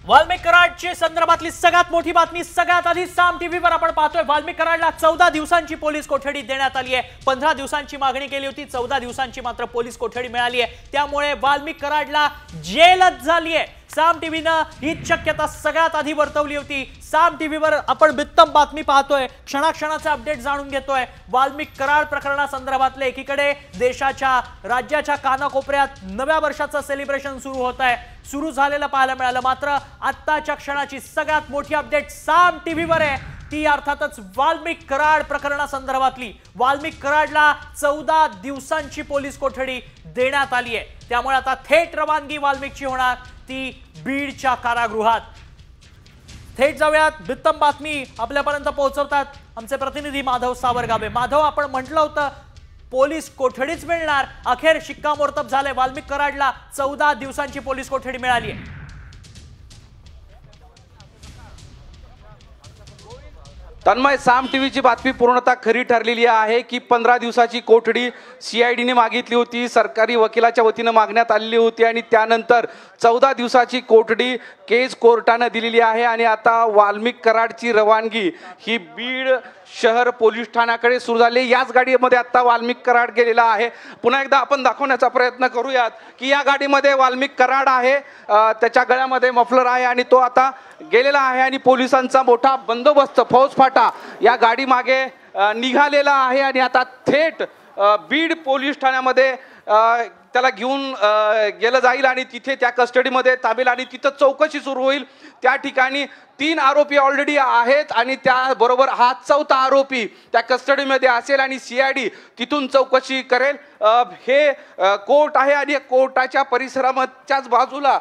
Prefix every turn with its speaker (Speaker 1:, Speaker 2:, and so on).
Speaker 1: वाल्मिक कराडची संदर्भातली सगळ्यात मोठी बातमी सगळ्यात आधी साम टीव्हीवर आपण पाहतोय। वाल्मिक कराडला 14 दिवसांची पोलीस कोठडी देण्यात आली आहे। 15 दिवसांची मागणी केली होती, 14 दिवसांची मात्र पोलीस कोठडी मिळाली आहे। त्यामुळे वाल्मिक कराडला जेलच झाली आहे। साम टीव्हीने ही शक्यता सगळ्यात आधी वर्तवली होती। साम टीव्हीवर आपण बित्तम बातमी पाहतोय, क्षणाक्षणाचे अपडेट जाणून घेतोय। वाल्मिक कराड प्रकरणासंदर्भातले एकीकडे देशाच्या राज्याच्या कानाकोपऱ्यात नव्या वर्षाचं सेलिब्रेशन सुरू होत आहे, सुरू झालेलं पाहायला मिळालं। मात्र आत्ताच्या क्षणाची सगळ्यात मोठी अपडेट साम टीव्हीवर आहे, ती अर्थातच वाल्मिक कराड प्रकरणासंदर्भातली। वाल्मिक कराडला 14 दिवसांची पोलीस कोठडी देण्यात आली आहे। त्यामुळे आता थेट रवानगी वाल्मिकची होणार, ती बीडच्या कारागृहात। थेट जाऊयात, बित्तम बातमी आपल्यापर्यंत पोहोचवतात आमचे प्रतिनिधी माधव सावरगावे। माधव, आपण म्हटलं होतं पोलीस कोठडीच मिळणार, अखेर शिक्कामोर्तब झाले। वाल्मिक कराडला 14 दिवसांची पोलीस कोठडी मिळाली आहे।
Speaker 2: तन्मय, साम टीव्हीची बातमी पूर्णतः खरी ठरलेली आहे की 15 दिवसाची कोठडी सीआयडीने मागितली होती, सरकारी वकिलाच्या वतीने मागण्यात आलेली होती आणि त्यानंतर 14 दिवसाची कोठडी केज कोर्टाने दिलेली आहे। आणि आता वाल्मिक कराडची रवानगी ही बीड शहर पोलीस ठाण्याकडे सुरू झाली। याच गाडीमध्ये आता वाल्मिक कराड गेलेला आहे। पुन्हा एकदा आपण दाखवण्याचा प्रयत्न करूयात की या गाडीमध्ये वाल्मिक कराड आहे, त्याच्या गळ्यामध्ये मफलर आहे आणि तो आता गेलेला आहे आणि पोलिसांचा मोठा बंदोबस्त, फौजफाटा या गाडी मागे निघालेला आहे आणि आता थेट बीड पोलीस ठाण्यामध्ये त्याला घेऊन गेलं जाईल आणि तिथे त्या कस्टडीमध्ये ताबेल आणि तिथं चौकशी सुरू होईल। त्या ठिकाणी 3 आरोपी ऑलरेडी आहेत आणि त्याबरोबर हा 4था आरोपी त्या कस्टडीमध्ये असेल आणि सीआयडी तिथून चौकशी करेल। हे कोर्ट आहे आणि कोर्टाच्या परिसराच्याच बाजूला